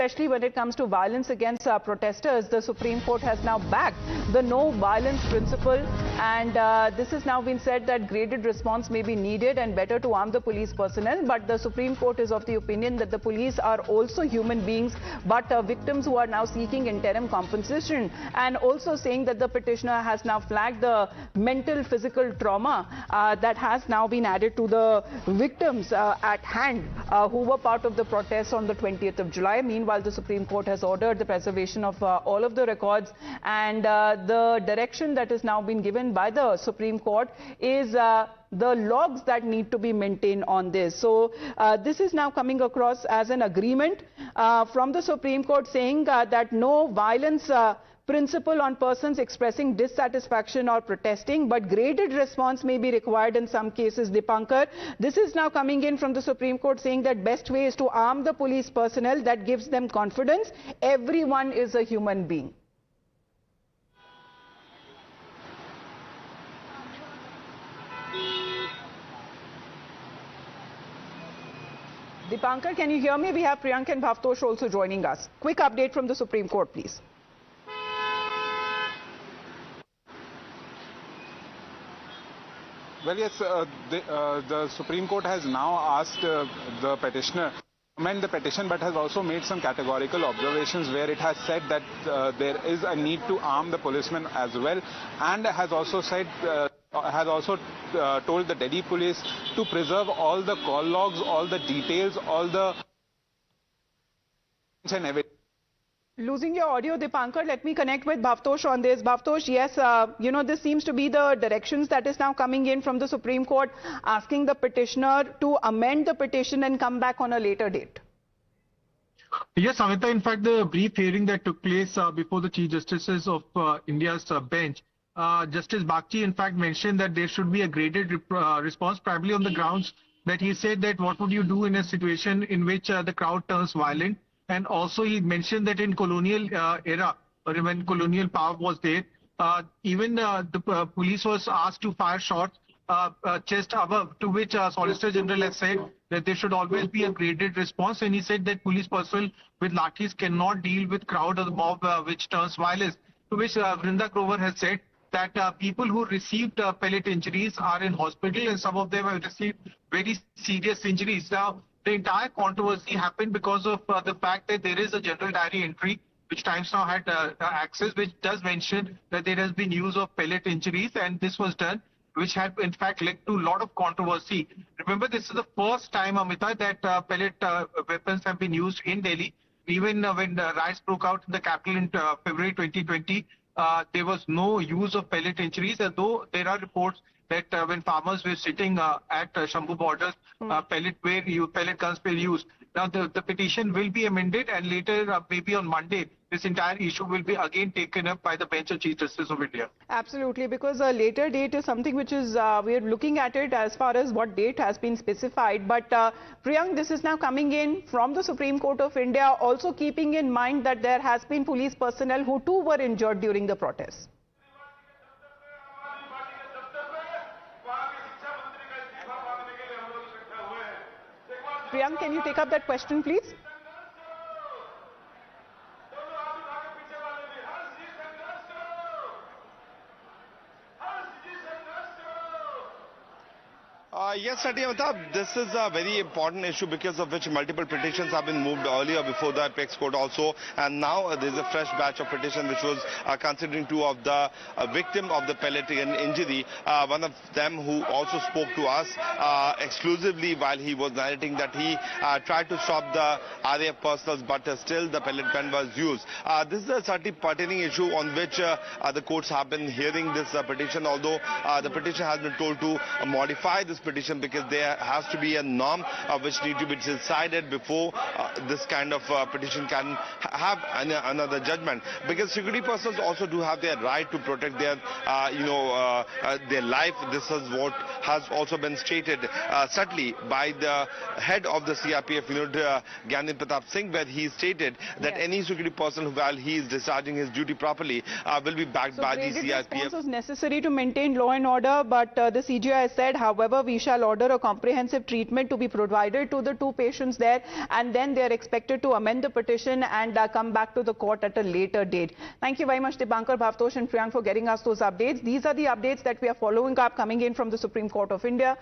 especially when it comes to violence against protesters. The Supreme Court has now backed the no violence principle, and this has now been said that graded response may be needed and better to arm the police personnel. But the Supreme Court is of the opinion that the police are also human beings, but victims who are now seeking interim compensation, and also saying that the petitioner has now flagged the mental physical trauma that has now been added to the victims at hand who were part of the protests on the 20th of July. Meanwhile, the Supreme Court has ordered the preservation of all of the records, and the direction that has now been given by the Supreme Court is the logs that need to be maintained on this. So this is now coming across as an agreement from the Supreme Court, saying that no violence principle on persons expressing dissatisfaction or protesting, but graded response may be required in some cases. Dipankar, this is now coming in from the Supreme Court, saying that best way is to arm the police personnel. That gives them confidence. Everyone is a human being. Dipankar, can you hear me? We have Priyank and Bhavtosh also joining us. Quick update from the Supreme Court, please. Well, yes, the Supreme Court has now asked the petitioner to amend the petition, but has also made some categorical observations where it has said that there is a need to arm the policemen as well, and has also said told the Delhi police to preserve all the call logs, all the details, all the and everything. Losing your audio, Dipankar. Let me connect with Bhavtosh on this. Bhavtosh, yes, this seems to be the directions that is now coming in from the Supreme Court, asking the petitioner to amend the petition and come back on a later date. Yes, Amita, in fact, the brief hearing that took place before the Chief Justices of India's bench, Justice Bagchi, in fact, mentioned that there should be a graded response, primarily on the grounds that he said that what would you do in a situation in which the crowd turns violent. And also he mentioned that in colonial era, or when colonial power was there, even the police was asked to fire shots chest above, to which Solicitor General has said that there should always be a graded response. And he said that police personnel with lathis cannot deal with crowd or the mob which turns violence. To which Vrinda Grover has said that people who received pellet injuries are in hospital, and some of them have received very serious injuries. Now, the entire controversy happened because of the fact that there is a general diary entry which Times Now had access, which does mention that there has been use of pellet injuries, and this was done, which had in fact led to a lot of controversy. Remember, this is the first time, Amita, that pellet weapons have been used in Delhi. Even when the riots broke out in the capital in February 2020, there was no use of pellet injuries, although there are reports that when farmers were sitting at Shambhu borders, pellet guns were used. Now the petition will be amended, and later, maybe on Monday, this entire issue will be again taken up by the bench of Chief Justice of India. Absolutely, because a later date is something which is, we are looking at it as far as what date has been specified. But Priyank, this is now coming in from the Supreme Court of India, also keeping in mind that there has been police personnel who too were injured during the protests. Priyank, can you take up that question, please? Yes, Satyamita, this is a very important issue because of which multiple petitions have been moved earlier before the apex court also, and now there is a fresh batch of petition which was considering two of the victim of the pellet injury. One of them who also spoke to us exclusively while he was narrating that he tried to stop the RAF personals, but still the pellet gun was used. This is a certainly pertaining issue on which the courts have been hearing this petition, although the petition has been told to modify this petition because there has to be a norm which need to be decided before this kind of petition can have another judgment, because security personnel also do have their right to protect their their life. This is what has also been stated subtly by the head of the CRPF, Gyanendra Pratap Singh, where he stated that any security person, while he is discharging his duty properly, will be backed by the CRPF. Response was necessary to maintain law and order, but the CJI said, however, we shall shall order a comprehensive treatment to be provided to the two patients there, and then they are expected to amend the petition and come back to the court at a later date. Thank you very much, Dipankar, Bhavtosh and Priyank, for getting us those updates. These are the updates that we are following up coming in from the Supreme Court of India.